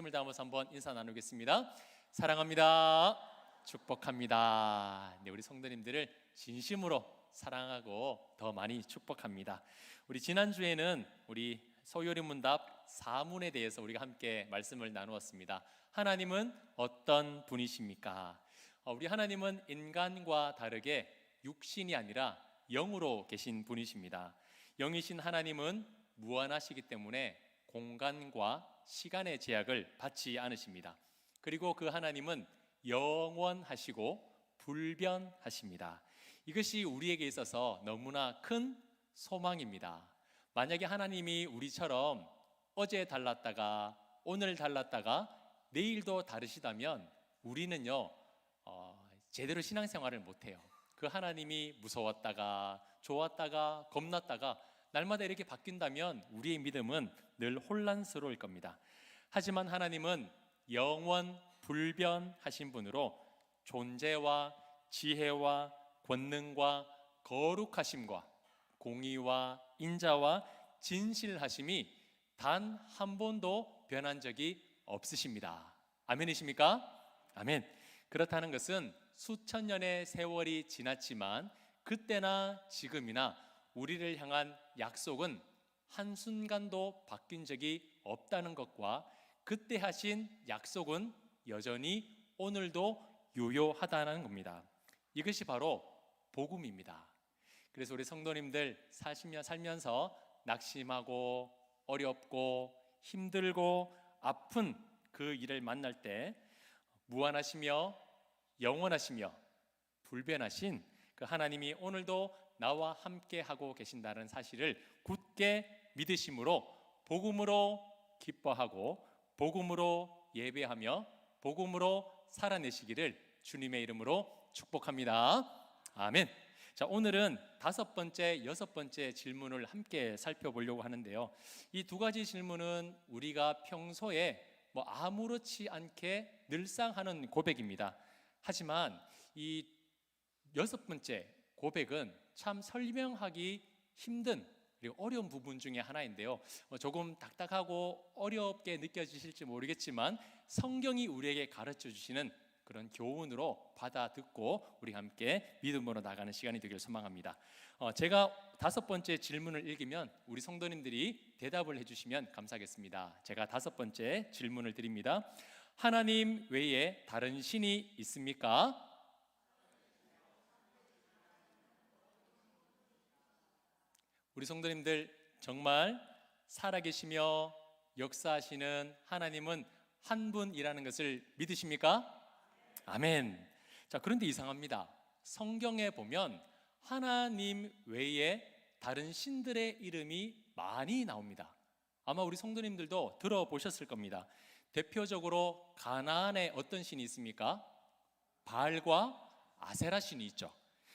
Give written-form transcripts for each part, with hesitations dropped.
힘을 다하면서 한번 인사 나누겠습니다. 사랑합니다. 축복합니다. 네, 우리 성도님들을 진심으로 사랑하고 더 많이 축복합니다. 우리 지난주에는 우리 소요리 문답 4문에 대해서 우리가 함께 말씀을 나누었습니다. 하나님은 어떤 분이십니까? 우리 하나님은 인간과 다르게 육신이 아니라 영으로 계신 분이십니다. 영이신 하나님은 무한하시기 때문에 공간과 시간의 제약을 받지 않으십니다. 그리고 그 하나님은 영원하시고 불변하십니다. 이것이 우리에게 있어서 너무나 큰 소망입니다. 만약에 하나님이 우리처럼 어제 달랐다가 오늘 달랐다가 내일도 다르시다면 우리는요 제대로 신앙생활을 못해요. 그 하나님이 무서웠다가 좋았다가 겁났다가 날마다 이렇게 바뀐다면 우리의 믿음은 늘 혼란스러울 겁니다. 하지만 하나님은 영원 불변하신 분으로 존재와 지혜와 권능과 거룩하심과 공의와 인자와 진실하심이 단 한 번도 변한 적이 없으십니다. 아멘이십니까? 아멘. 그렇다는 것은 수천 년의 세월이 지났지만 그때나 지금이나 우리를 향한 약속은 한순간도 바뀐 적이 없다는 것과 그때 하신 약속은 여전히 오늘도 유효하다는 겁니다. 이것이 바로 복음입니다. 그래서 우리 성도님들 살면서 낙심하고 어렵고 힘들고 아픈 그 일을 만날 때 무한하시며 영원하시며 불변하신 그 하나님이 오늘도 나와 함께 하고 계신다는 사실을 굳게 믿으심으로 복음으로 기뻐하고 복음으로 예배하며 복음으로 살아내시기를 주님의 이름으로 축복합니다. 아멘. 자, 오늘은 5번째, 6번째 질문을 함께 살펴보려고 하는데요. 이 두 가지 질문은 우리가 평소에 아무렇지 않게 늘상 하는 고백입니다. 하지만 이 6번째 고백은 참 설명하기 힘든 그리고 어려운 부분 중에 하나인데요. 조금 딱딱하고 어렵게 느껴지실지 모르겠지만 성경이 우리에게 가르쳐 주시는 그런 교훈으로 받아 듣고 우리 함께 믿음으로 나가는 시간이 되길 소망합니다. 제가 5번째 질문을 읽으면 우리 성도님들이 대답을 해주시면 감사하겠습니다. 제가 5번째 질문을 드립니다. 하나님 외에 다른 신이 있습니까? 우리 성도님들 정말 살아계시며 역사하시는 하나님은 한 분이라는 것을 믿으십니까? 아멘. 자, 그런데 이상합니다. 성경에 보면 하나님 외에 다른 신들의 이름이 많이 나옵니다. 아마 우리 성도님들도 들어보셨을 겁니다. 대표적으로 가나안에 어떤 신이 있습니까? 바알과 아세라 신이 있죠.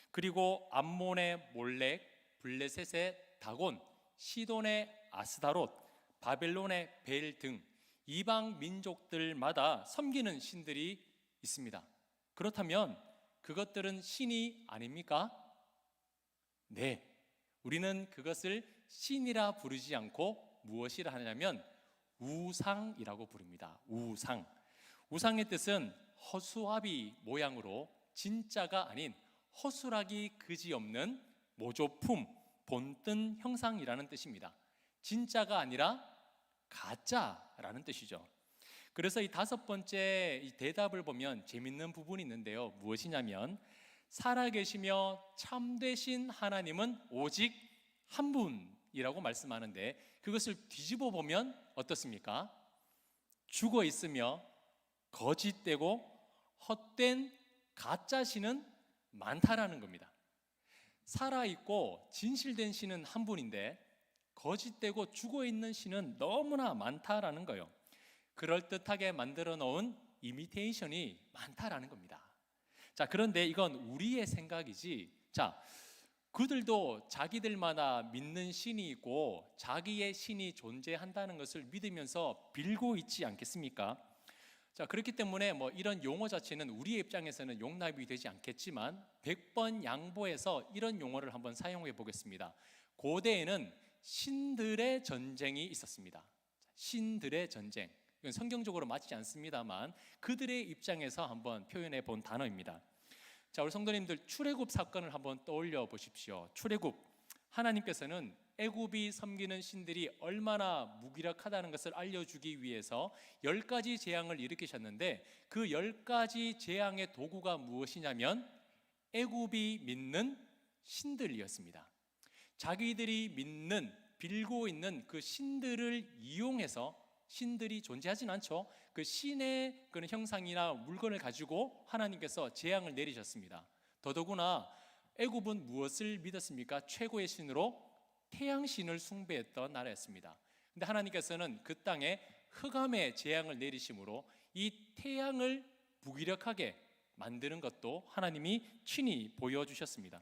그리고 암몬의 몰렉, 블레셋의 다곤, 시돈의 아스다롯, 바벨론의 벨 등 이방 민족들마다 섬기는 신들이 있습니다. 그렇다면 그것들은 신이 아닙니까? 네, 우리는 그것을 신이라 부르지 않고 무엇이라 하냐면 우상이라고 부릅니다. 우상의 뜻은 허수아비 모양으로 진짜가 아닌 허술하기 그지없는 모조품, 본뜬 형상이라는 뜻입니다. 진짜가 아니라 가짜라는 뜻이죠. 그래서 이 5번째 이 대답을 보면 재밌는 부분이 있는데요. 무엇이냐면 살아계시며 참되신 하나님은 오직 한 분이라고 말씀하는데 그것을 뒤집어 보면 어떻습니까? 죽어 있으며 거짓되고 헛된 가짜 신은 많다라는 겁니다. 살아있고 진실된 신은 한 분인데 거짓되고 죽어있는 신은 너무나 많다라는 거예요. 그럴듯하게 만들어 놓은 이미테이션이 많다라는 겁니다. 자, 그런데 이건 우리의 생각이지, 자, 그들도 자기들마다 믿는 신이 있고 자기의 신이 존재한다는 것을 믿으면서 빌고 있지 않겠습니까? 자, 그렇기 때문에 이런 용어 자체는 우리의 입장에서는 용납이 되지 않겠지만 100번 양보해서 이런 용어를 한번 사용해 보겠습니다. 고대에는 신들의 전쟁이 있었습니다. 신들의 전쟁. 이건 성경적으로 맞지 않습니다만 그들의 입장에서 한번 표현해 본 단어입니다. 자, 우리 성도님들, 출애굽 사건을 한번 떠올려 보십시오. 출애굽, 하나님께서는 애굽이 섬기는 신들이 얼마나 무기력하다는 것을 알려주기 위해서 10가지 재앙을 일으키셨는데, 그 10가지 재앙의 도구가 무엇이냐면 애굽이 믿는 신들이었습니다. 자기들이 믿는, 빌고 있는 그 신들을 이용해서, 신들이 존재하진 않죠, 그 신의 그런 형상이나 물건을 가지고 하나님께서 재앙을 내리셨습니다. 더더구나 애굽은 무엇을 믿었습니까? 최고의 신으로 태양신을 숭배했던 나라였습니다. 근데 하나님께서는 그 땅에 흑암의 재앙을 내리심으로 이 태양을 무기력하게 만드는 것도 하나님이 친히 보여주셨습니다.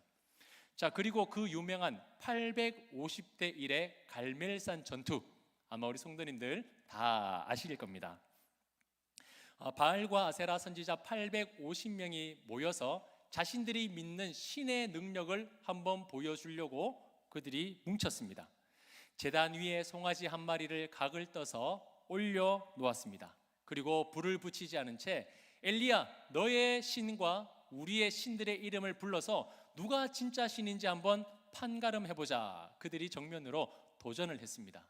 자, 그리고 그 유명한 850대 1의 갈멜산 전투, 아마 우리 성도님들 다 아실 겁니다. 바알과 아세라 선지자 850명이 모여서 자신들이 믿는 신의 능력을 한번 보여주려고 그들이 뭉쳤습니다. 제단 위에 송아지 한 마리를 각을 떠서 올려 놓았습니다. 그리고 불을 붙이지 않은 채 엘리야, 너의 신과 우리의 신들의 이름을 불러서 누가 진짜 신인지 한번 판가름해보자. 그들이 정면으로 도전을 했습니다.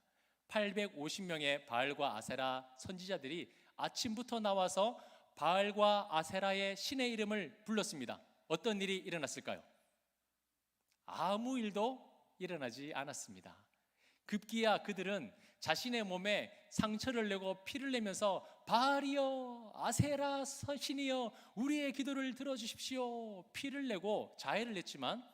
850명의 바알과 아세라 선지자들이 아침부터 나와서 바알과 아세라의 신의 이름을 불렀습니다. 어떤 일이 일어났을까요? 아무 일도 일어나지 않았습니다. 급기야 그들은 자신의 몸에 상처를 내고 피를 내면서 바알이여, 아세라 신이여, 우리의 기도를 들어주십시오, 피를 내고 자해를 냈지만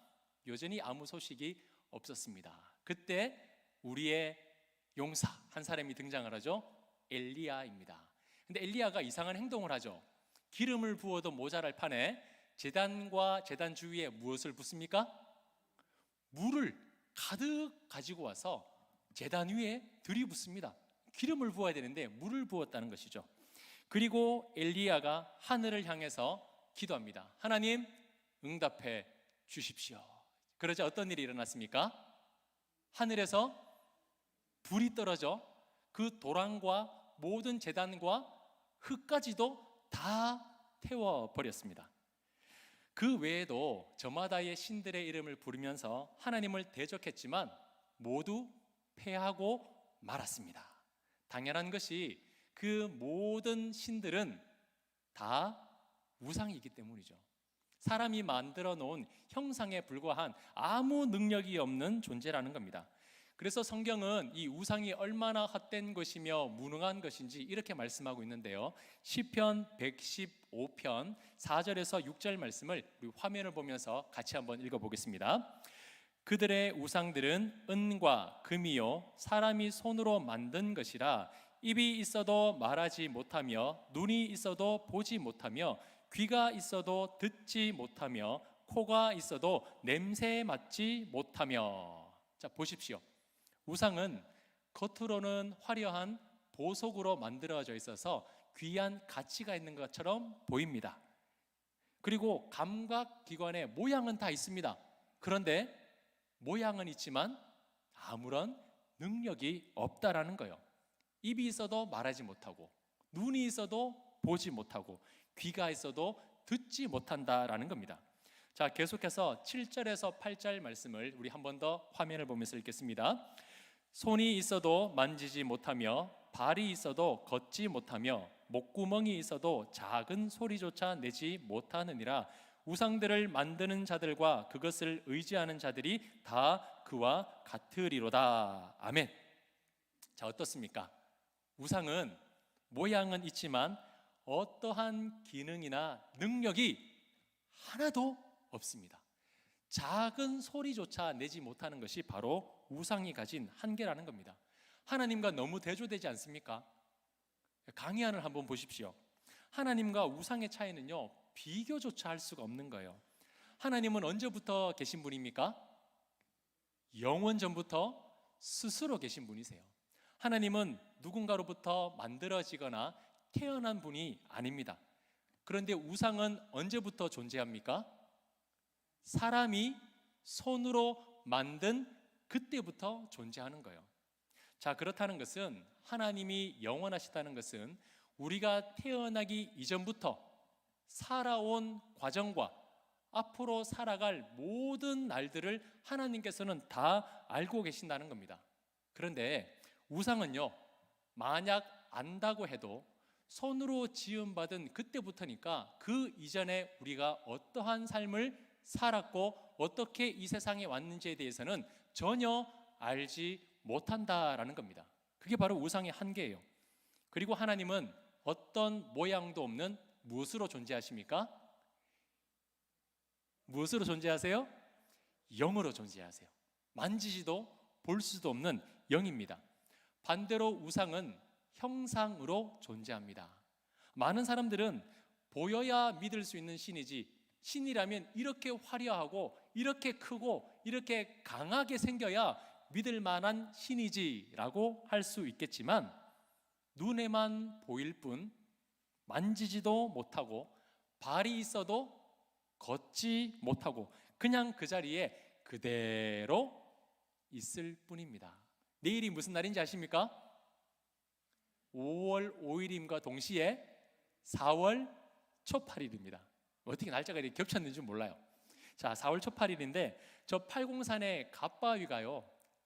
여전히 아무 소식이 없었습니다. 그때 우리의 용사 한 사람이 등장을 하죠. 엘리야입니다. 근데 엘리야가 이상한 행동을 하죠. 기름을 부어도 모자랄 판에 제단과 제단 주위에 무엇을 붓습니까? 물을 가득 가지고 와서 제단 위에 들이붓습니다. 기름을 부어야 되는데 물을 부었다는 것이죠. 그리고 엘리야가 하늘을 향해서 기도합니다. 하나님, 응답해 주십시오. 그러자 어떤 일이 일어났습니까? 하늘에서 불이 떨어져 그 도랑과 모든 제단과 흙까지도 다 태워버렸습니다. 그 외에도 저마다의 신들의 이름을 부르면서 하나님을 대적했지만 모두 패하고 말았습니다. 당연한 것이 그 모든 신들은 다 우상이기 때문이죠. 사람이 만들어 놓은 형상에 불과한 아무 능력이 없는 존재라는 겁니다. 그래서 성경은 이 우상이 얼마나 헛된 것이며 무능한 것인지 이렇게 말씀하고 있는데요. 시편 115편 4절에서 6절 말씀을 우리 화면을 보면서 같이 한번 읽어보겠습니다. 그들의 우상들은 은과 금이요 사람이 손으로 만든 것이라 입이 있어도 말하지 못하며 눈이 있어도 보지 못하며 귀가 있어도 듣지 못하며 코가 있어도 냄새 맡지 못하며. 자, 보십시오. 우상은 겉으로는 화려한 보석으로 만들어져 있어서 귀한 가치가 있는 것처럼 보입니다. 그리고 감각기관에 모양은 다 있습니다. 그런데 모양은 있지만 아무런 능력이 없다라는 거예요. 입이 있어도 말하지 못하고, 눈이 있어도 보지 못하고, 귀가 있어도 듣지 못한다라는 겁니다. 자, 계속해서 7절에서 8절 말씀을 우리 한 번 더 화면을 보면서 읽겠습니다. 손이 있어도 만지지 못하며 발이 있어도 걷지 못하며 목구멍이 있어도 작은 소리조차 내지 못하느니라. 우상들을 만드는 자들과 그것을 의지하는 자들이 다 그와 같으리로다. 아멘. 자, 어떻습니까? 우상은 모양은 있지만 어떠한 기능이나 능력이 하나도 없습니다. 작은 소리조차 내지 못하는 것이 바로 우상이 가진 한계라는 겁니다. 하나님과 너무 대조되지 않습니까? 강의안을 한번 보십시오. 하나님과 우상의 차이는요, 비교조차 할 수가 없는 거예요. 하나님은 언제부터 계신 분입니까? 영원 전부터 스스로 계신 분이세요. 하나님은 누군가로부터 만들어지거나 태어난 분이 아닙니다. 그런데 우상은 언제부터 존재합니까? 사람이 손으로 만든 그때부터 존재하는 거예요. 자, 그렇다는 것은 하나님이 영원하시다는 것은 우리가 태어나기 이전부터 살아온 과정과 앞으로 살아갈 모든 날들을 하나님께서는 다 알고 계신다는 겁니다. 그런데 우상은요, 만약 안다고 해도 손으로 지음받은 그때부터니까 그 이전에 우리가 어떠한 삶을 살았고 어떻게 이 세상에 왔는지에 대해서는 전혀 알지 못한다라는 겁니다. 그게 바로 우상의 한계예요. 그리고 하나님은 어떤 모양도 없는 무엇으로 존재하십니까? 무엇으로 존재하세요? 영으로 존재하세요. 만지지도 볼 수도 없는 영입니다. 반대로 우상은 형상으로 존재합니다. 많은 사람들은 보여야 믿을 수 있는 신이지, 신이라면 이렇게 화려하고 이렇게 크고 이렇게 강하게 생겨야 믿을 만한 신이지라고 할 수 있겠지만, 눈에만 보일 뿐 만지지도 못하고 발이 있어도 걷지 못하고 그냥 그 자리에 그대로 있을 뿐입니다. 내일이 무슨 날인지 아십니까? 5월 5일임과 동시에 4월 초 8일입니다. 어떻게 날짜가 이렇게 겹쳤는지 몰라요. 자, 4월 초 8일인데 저 팔공산의 갓바위가요,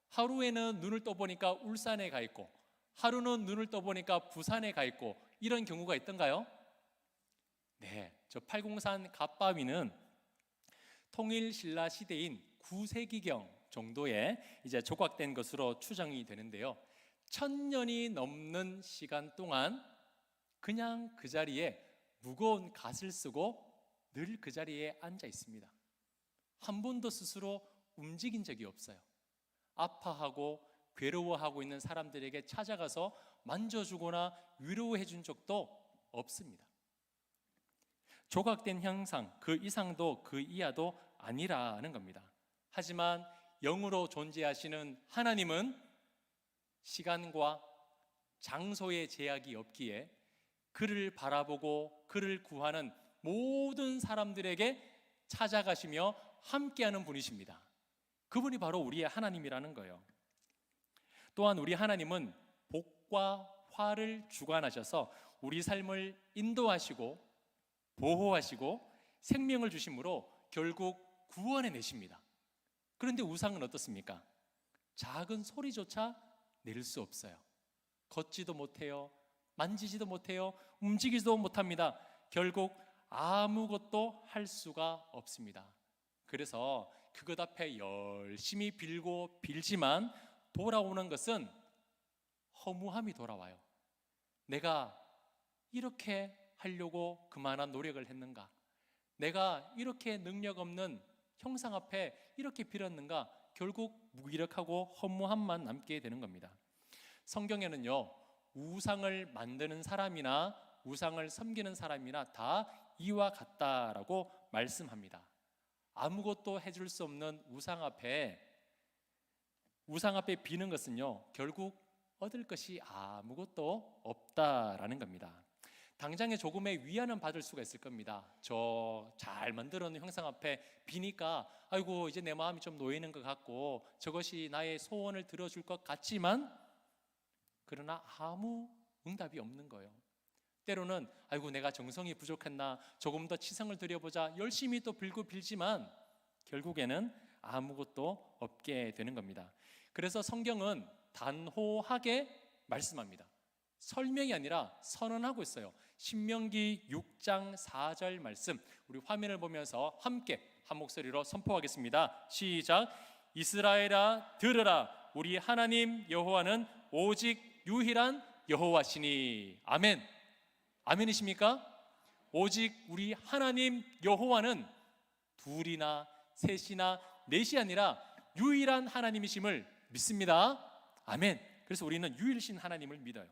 하루에는 눈을 떠보니까 울산에 가 있고 하루는 눈을 떠보니까 부산에 가 있고 이런 경우가 있던가요? 네, 저 팔공산 갓바위는 통일신라 시대인 9세기경 정도에 이제 조각된 것으로 추정이 되는데요. 1000년이 넘는 시간 동안 그냥 그 자리에 무거운 갓을 쓰고 늘 그 자리에 앉아 있습니다. 한 번도 스스로 움직인 적이 없어요. 아파하고 괴로워하고 있는 사람들에게 찾아가서 만져주거나 위로해 준 적도 없습니다. 조각된 형상 그 이상도 그 이하도 아니라는 겁니다. 하지만 영으로 존재하시는 하나님은 시간과 장소의 제약이 없기에 그를 바라보고 그를 구하는 모든 사람들에게 찾아가시며 함께하는 분이십니다. 그분이 바로 우리의 하나님이라는 거예요. 또한 우리 하나님은 복과 화를 주관하셔서 우리 삶을 인도하시고 보호하시고 생명을 주심으로 결국 구원해 내십니다. 그런데 우상은 어떻습니까? 작은 소리조차 낼 수 없어요. 걷지도 못해요. 만지지도 못해요. 움직이지도 못합니다. 결국 아무것도 할 수가 없습니다. 그래서 그것 앞에 열심히 빌고 빌지만 돌아오는 것은 허무함이 돌아와요. 내가 이렇게 하려고 그만한 노력을 했는가? 내가 이렇게 능력 없는 형상 앞에 이렇게 빌었는가? 결국 무기력하고 허무함만 남게 되는 겁니다. 성경에는요, 우상을 만드는 사람이나 우상을 섬기는 사람이나 다 이와 같다라고 말씀합니다. 아무것도 해줄 수 없는 우상 앞에 비는 것은요, 결국 얻을 것이 아무것도 없다라는 겁니다. 당장에 조금의 위안은 받을 수가 있을 겁니다. 저 잘 만들어 놓은 형상 앞에 비니까 아이고 이제 내 마음이 좀 놓이는 것 같고 저것이 나의 소원을 들어줄 것 같지만, 그러나 아무 응답이 없는 거예요. 때로는 아이고 내가 정성이 부족했나, 조금 더 치성을 들여보자, 열심히 또 빌고 빌지만 결국에는 아무것도 없게 되는 겁니다. 그래서 성경은 단호하게 말씀합니다. 설명이 아니라 선언하고 있어요. 신명기 6장 4절 말씀, 우리 화면을 보면서 함께 한 목소리로 선포하겠습니다. 시작. 이스라엘아 들으라, 우리 하나님 여호와는 오직 유일한 여호와시니. 아멘. 아멘이십니까? 오직 우리 하나님 여호와는 둘이나 셋이나 넷이 아니라 유일한 하나님이심을 믿습니다. 아멘. 그래서 우리는 유일신 하나님을 믿어요.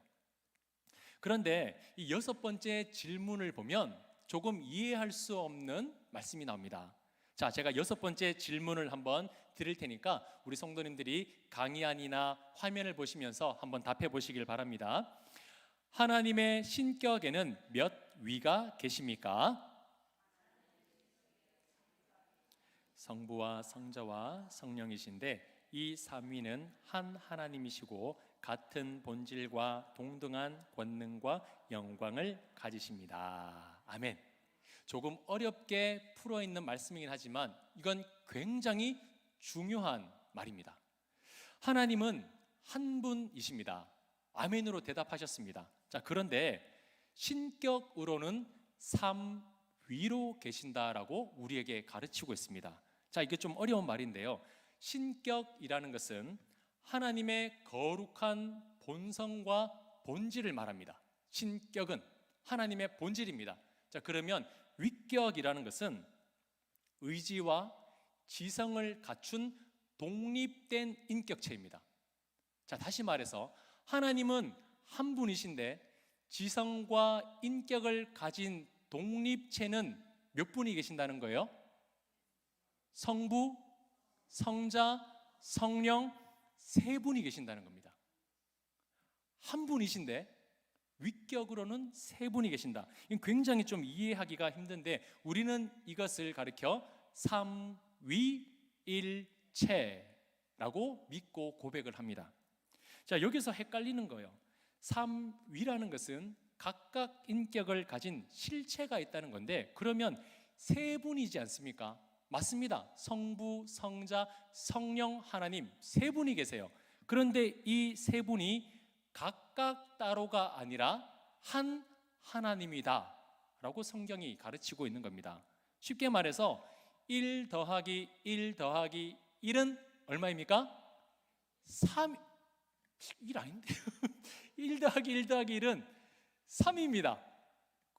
그런데 이 6번째 질문을 보면 조금 이해할 수 없는 말씀이 나옵니다. 자, 제가 6번째 질문을 한번 드릴 테니까 우리 성도님들이 강의안이나 화면을 보시면서 한번 답해 보시길 바랍니다. 하나님의 신격에는 몇 위가 계십니까? 성부와 성자와 성령이신데 이 3위는 한 하나님이시고 같은 본질과 동등한 권능과 영광을 가지십니다. 아멘. 조금 어렵게 풀어 있는 말씀이긴 하지만 이건 굉장히 중요한 말입니다. 하나님은 한 분이십니다. 아멘으로 대답하셨습니다. 자, 그런데 신격으로는 삼위로 계신다라고 우리에게 가르치고 있습니다. 자, 이게 좀 어려운 말인데요. 신격이라는 것은 하나님의 거룩한 본성과 본질을 말합니다. 신격은 하나님의 본질입니다. 자, 그러면 위격이라는 것은 의지와 지성을 갖춘 독립된 인격체입니다. 자, 다시 말해서 하나님은 한 분이신데 지성과 인격을 가진 독립체는 몇 분이 계신다는 거예요? 성부, 성자, 성령 세 분이 계신다는 겁니다. 한 분이신데 위격으로는 세 분이 계신다. 이건 굉장히 좀 이해하기가 힘든데 우리는 이것을 가리켜 삼위일체라고 믿고 고백을 합니다. 자, 여기서 헷갈리는 거예요. 삼위라는 것은 각각 인격을 가진 실체가 있다는 건데 그러면 세 분이지 않습니까? 맞습니다. 성부, 성자, 성령 하나님 세 분이 계세요. 그런데 이 세 분이 각각 따로가 아니라 한 하나님이다 라고 성경이 가르치고 있는 겁니다. 쉽게 말해서 1 더하기 1 더하기 1은 얼마입니까? 3, 1 아닌데요. 1 더하기 1 더하기 1은 3입니다.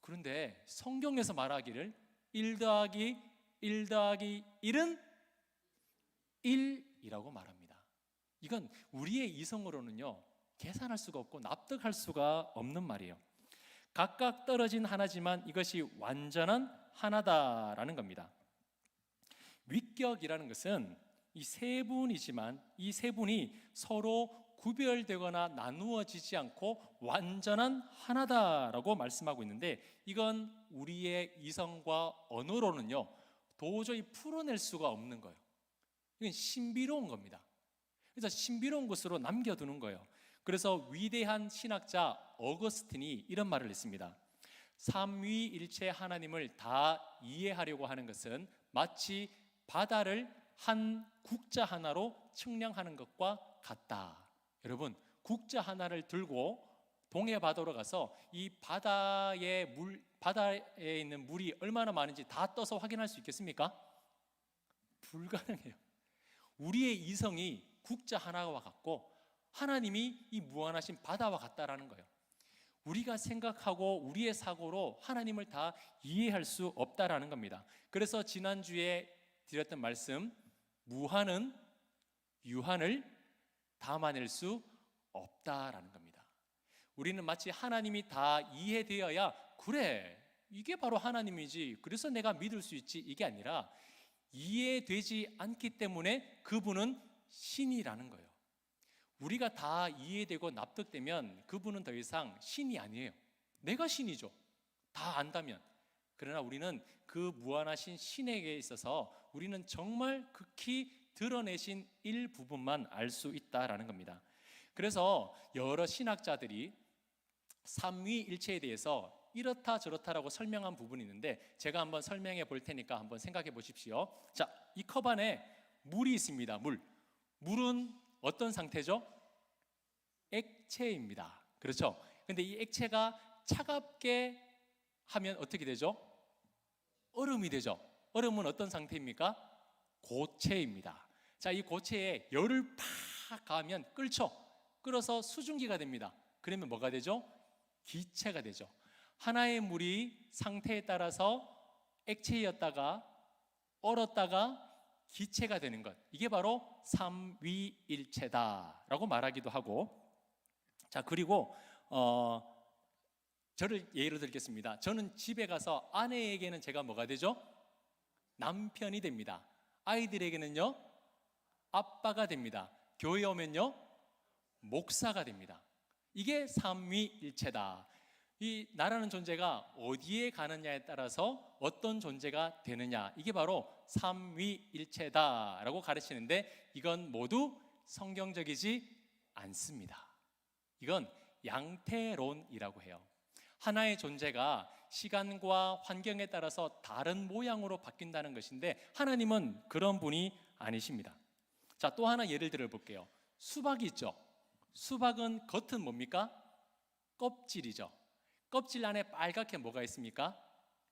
그런데 성경에서 말하기를 1 더하기 1 더하기 1은 1이라고 말합니다. 이건 우리의 이성으로는요 계산할 수가 없고 납득할 수가 없는 말이에요. 각각 떨어진 하나지만 이것이 완전한 하나다라는 겁니다. 위격이라는 것은 이 세 분이지만 이 세 분이 서로 구별되거나 나누어지지 않고 완전한 하나다라고 말씀하고 있는데 이건 우리의 이성과 언어로는요 도저히 풀어낼 수가 없는 거예요. 이건 신비로운 겁니다. 그래서 신비로운 것으로 남겨두는 거예요. 그래서 위대한 신학자 어거스틴이 이런 말을 했습니다. 삼위일체 하나님을 다 이해하려고 하는 것은 마치 바다를 한 국자 하나로 측량하는 것과 같다. 여러분, 국자 하나를 들고 동해 바다로 가서 이 바다에 있는 물이 얼마나 많은지 다 떠서 확인할 수 있겠습니까? 불가능해요. 우리의 이성이 국자 하나와 같고 하나님이 이 무한하신 바다와 같다라는 거예요. 우리가 생각하고 우리의 사고로 하나님을 다 이해할 수 없다라는 겁니다. 그래서 지난주에 드렸던 말씀, 무한은 유한을 담아낼 수 없다라는 겁니다. 우리는 마치 하나님이 다 이해되어야 그래 이게 바로 하나님이지 그래서 내가 믿을 수 있지 이게 아니라 이해되지 않기 때문에 그분은 신이라는 거예요. 우리가 다 이해되고 납득되면 그분은 더 이상 신이 아니에요. 내가 신이죠. 다 안다면. 그러나 우리는 그 무한하신 신에게 있어서 우리는 정말 극히 드러내신 일부분만 알 수 있다라는 겁니다. 그래서 여러 신학자들이 삼위일체에 대해서 이렇다 저렇다라고 설명한 부분이 있는데 제가 한번 설명해 볼 테니까 한번 생각해 보십시오. 자, 이 컵 안에 물이 있습니다. 물은 어떤 상태죠? 액체입니다. 그렇죠? 근데 이 액체가 차갑게 하면 어떻게 되죠? 얼음이 되죠. 얼음은 어떤 상태입니까? 고체입니다. 자, 이 고체에 열을 팍 가하면 끓어서 수증기가 됩니다. 그러면 뭐가 되죠? 기체가 되죠. 하나의 물이 상태에 따라서 액체였다가 얼었다가 기체가 되는 것, 이게 바로 삼위일체다라고 말하기도 하고, 자, 그리고 저를 예로 들겠습니다. 저는 집에 가서 아내에게는 제가 뭐가 되죠? 남편이 됩니다. 아이들에게는요 아빠가 됩니다. 교회 오면요 목사가 됩니다. 이게 삼위일체다. 이 나라는 존재가 어디에 가느냐에 따라서 어떤 존재가 되느냐, 이게 바로 삼위일체다라고 가르치는데 이건 모두 성경적이지 않습니다. 이건 양태론이라고 해요. 하나의 존재가 시간과 환경에 따라서 다른 모양으로 바뀐다는 것인데 하나님은 그런 분이 아니십니다. 자, 또 하나 예를 들어 볼게요. 수박이 있죠. 수박은 겉은 뭡니까? 껍질이죠. 껍질 안에 빨갛게 뭐가 있습니까?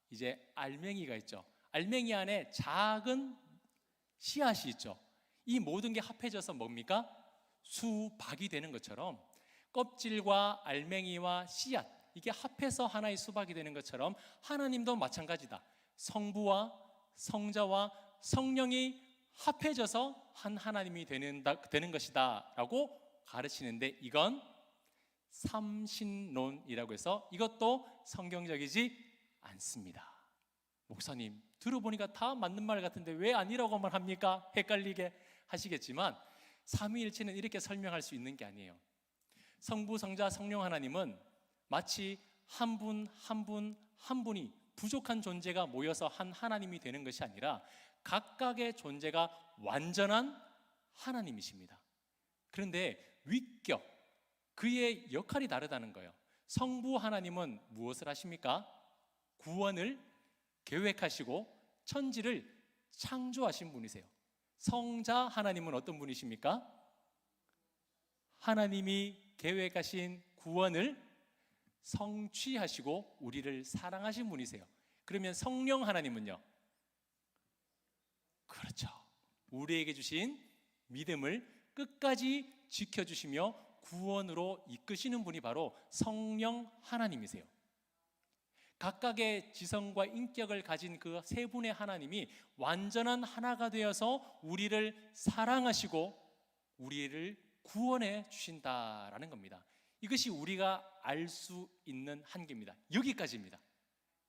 이제 알맹이가 있죠. 알맹이 안에 작은 씨앗이 있죠. 이 모든 게 합해져서 뭡니까? 수박이 되는 것처럼 껍질과 알맹이와 씨앗, 이게 합해서 하나의 수박이 되는 것처럼 하나님도 마찬가지다. 성부와 성자와 성령이 합해져서 한 하나님이 되는 것이다 라고 가르치는데, 이건 삼신론이라고 해서 이것도 성경적이지 않습니다. 목사님, 들어보니까 다 맞는 말 같은데 왜 아니라고만 합니까? 헷갈리게 하시겠지만 삼위일체는 이렇게 설명할 수 있는 게 아니에요. 성부, 성자, 성령 하나님은 마치 한 분 한 분 한 분이 부족한 존재가 모여서 한 하나님이 되는 것이 아니라 각각의 존재가 완전한 하나님이십니다. 그런데 위격, 그의 역할이 다르다는 거예요. 성부 하나님은 무엇을 하십니까? 구원을 계획하시고 천지를 창조하신 분이세요. 성자 하나님은 어떤 분이십니까? 하나님이 계획하신 구원을 성취하시고 우리를 사랑하신 분이세요. 그러면 성령 하나님은요? 그렇죠. 우리에게 주신 믿음을 끝까지 지켜주시며 구원으로 이끄시는 분이 바로 성령 하나님이세요. 각각의 지성과 인격을 가진 그 세 분의 하나님이 완전한 하나가 되어서 우리를 사랑하시고 우리를 구원해 주신다라는 겁니다. 이것이 우리가 알 수 있는 한계입니다. 여기까지입니다.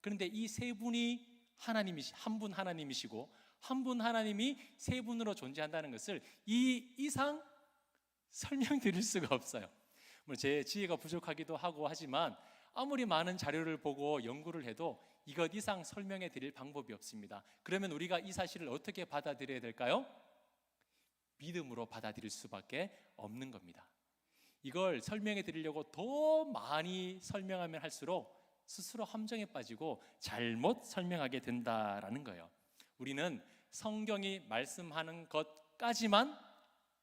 그런데 이 세 분이 한 분 하나님이시고 한 분 하나님이 세 분으로 존재한다는 것을 이 이상 설명드릴 수가 없어요. 제 지혜가 부족하기도 하고 하지만 아무리 많은 자료를 보고 연구를 해도 이것 이상 설명해 드릴 방법이 없습니다. 그러면 우리가 이 사실을 어떻게 받아들여야 될까요? 믿음으로 받아들일 수밖에 없는 겁니다. 이걸 설명해 드리려고 더 많이 설명하면 할수록 스스로 함정에 빠지고 잘못 설명하게 된다라는 거예요. 우리는 성경이 말씀하는 것까지만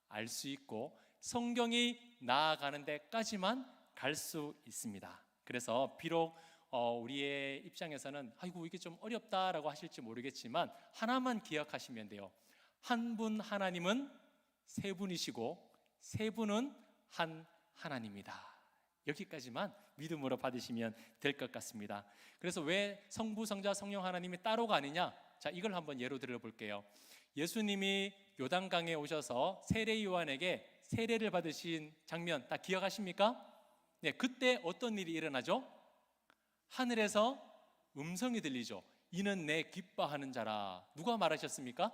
알 수 있고 성경이 나아가는 데까지만 갈 수 있습니다. 그래서 비록 우리의 입장에서는 아이고 이게 좀 어렵다라고 하실지 모르겠지만 하나만 기억하시면 돼요. 한 분 하나님은 세 분이시고 세 분은 한 하나님이다. 여기까지만 믿음으로 받으시면 될 것 같습니다. 그래서 왜 성부, 성자, 성령 하나님이 따로가 아니냐? 자, 이걸 한번 예로 들어볼게요. 예수님이 요단강에 오셔서 세례 요한에게 세례를 받으신 장면 다 기억하십니까? 네, 그때 어떤 일이 일어나죠? 하늘에서 음성이 들리죠. 이는 내 기뻐하는 자라. 누가 말하셨습니까?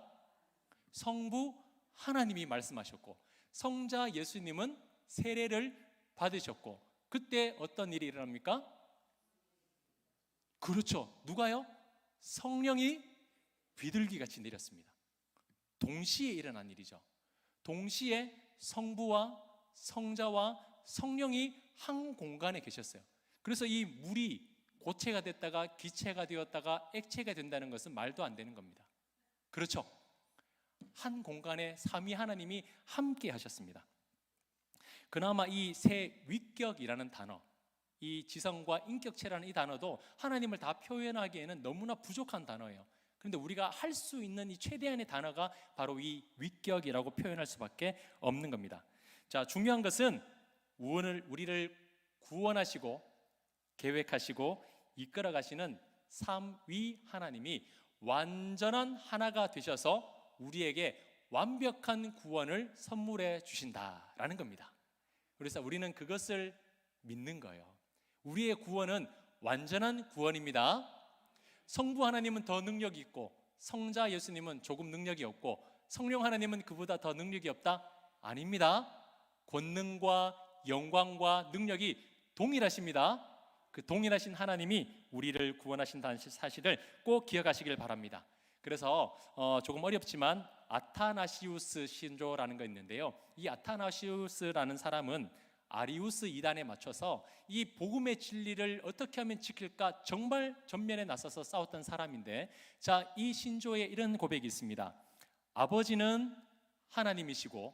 성부 하나님이 말씀하셨고 성자 예수님은 세례를 받으셨고 그때 어떤 일이 일어납니까? 그렇죠. 누가요? 성령이 비둘기같이 내렸습니다. 동시에 일어난 일이죠. 동시에 성부와 성자와 성령이 한 공간에 계셨어요. 그래서 이 물이 고체가 됐다가 기체가 되었다가 액체가 된다는 것은 말도 안 되는 겁니다. 그렇죠. 한 공간에 삼위 하나님이 함께 하셨습니다. 그나마 이 세 위격이라는 단어, 이 지성과 인격체라는 이 단어도 하나님을 다 표현하기에는 너무나 부족한 단어예요. 그런데 우리가 할 수 있는 이 최대한의 단어가 바로 이 위격이라고 표현할 수밖에 없는 겁니다. 자, 중요한 것은 우리를 구원하시고 계획하시고 이끌어 가시는 삼위 하나님이 완전한 하나가 되셔서 우리에게 완벽한 구원을 선물해 주신다라는 겁니다. 그래서 우리는 그것을 믿는 거예요. 우리의 구원은 완전한 구원입니다. 성부 하나님은 더 능력이 있고 성자 예수님은 조금 능력이 없고 성령 하나님은 그보다 더 능력이 없다? 아닙니다. 권능과 영광과 능력이 동일하십니다. 그 동일하신 하나님이 우리를 구원하신다는 사실을 꼭 기억하시길 바랍니다. 그래서 조금 어렵지만 아타나시우스 신조라는 거 있는데요. 이 아타나시우스라는 사람은 아리우스 이단에 맞춰서 이 복음의 진리를 어떻게 하면 지킬까 정말 전면에 나서서 싸웠던 사람인데, 자, 이 신조에 이런 고백이 있습니다. 아버지는 하나님이시고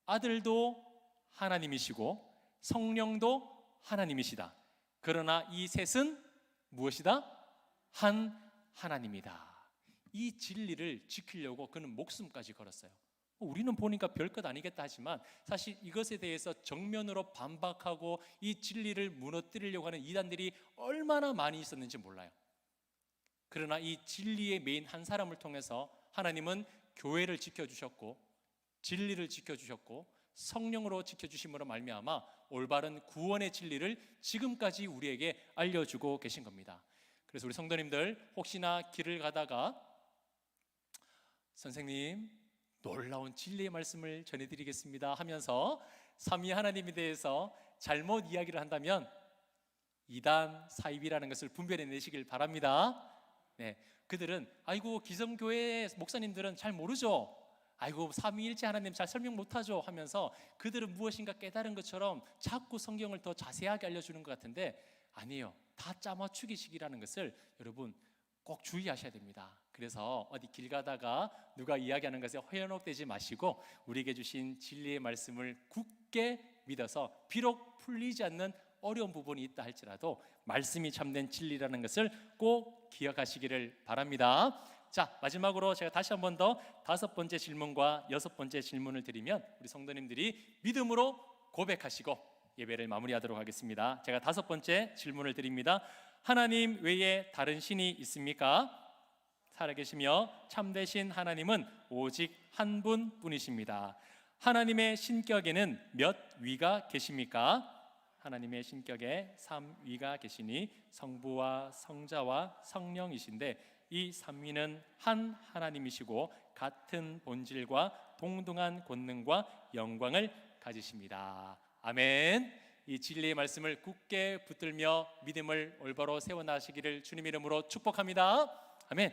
아들도 하나님이시고 성령도 하나님이시다. 그러나 이 셋은 무엇이다? 한 하나님이다. 이 진리를 지키려고 그는 목숨까지 걸었어요. 우리는 보니까 별것 아니겠다 하지만 사실 이것에 대해서 정면으로 반박하고 이 진리를 무너뜨리려고 하는 이단들이 얼마나 많이 있었는지 몰라요. 그러나 이 진리의 메인 한 사람을 통해서 하나님은 교회를 지켜주셨고 진리를 지켜주셨고 성령으로 지켜주심으로 말미암아 올바른 구원의 진리를 지금까지 우리에게 알려주고 계신 겁니다. 그래서 우리 성도님들, 혹시나 길을 가다가 선생님 놀라운 진리의 말씀을 전해드리겠습니다 하면서 삼위 하나님에 대해서 잘못 이야기를 한다면 이단 사입이라는 것을 분별해내시길 바랍니다. 네, 그들은 아이고 기성교회 목사님들은 잘 모르죠, 아이고 삼위일체 하나님 잘 설명 못하죠 하면서 그들은 무엇인가 깨달은 것처럼 자꾸 성경을 더 자세하게 알려주는 것 같은데, 아니에요. 다 짜맞추기식이라는 것을 여러분 꼭 주의하셔야 됩니다. 그래서 어디 길 가다가 누가 이야기하는 것에 현혹되지 마시고 우리에게 주신 진리의 말씀을 굳게 믿어서 비록 풀리지 않는 어려운 부분이 있다 할지라도 말씀이 참된 진리라는 것을 꼭 기억하시기를 바랍니다. 자, 마지막으로 제가 다시 한 번 더 5번째 질문과 6번째 질문을 드리면 우리 성도님들이 믿음으로 고백하시고 예배를 마무리하도록 하겠습니다. 제가 5번째 질문을 드립니다. 하나님 외에 다른 신이 있습니까? 살아계시며 참되신 하나님은 오직 한 분뿐이십니다. 하나님의 신격에는 몇 위가 계십니까? 하나님의 신격에 3위가 계시니 성부와 성자와 성령이신데 이 3위는 한 하나님이시고 같은 본질과 동등한 권능과 영광을 가지십니다. 아멘. 이 진리의 말씀을 굳게 붙들며 믿음을 올바로 세워나가시기를 주님 이름으로 축복합니다. 아멘.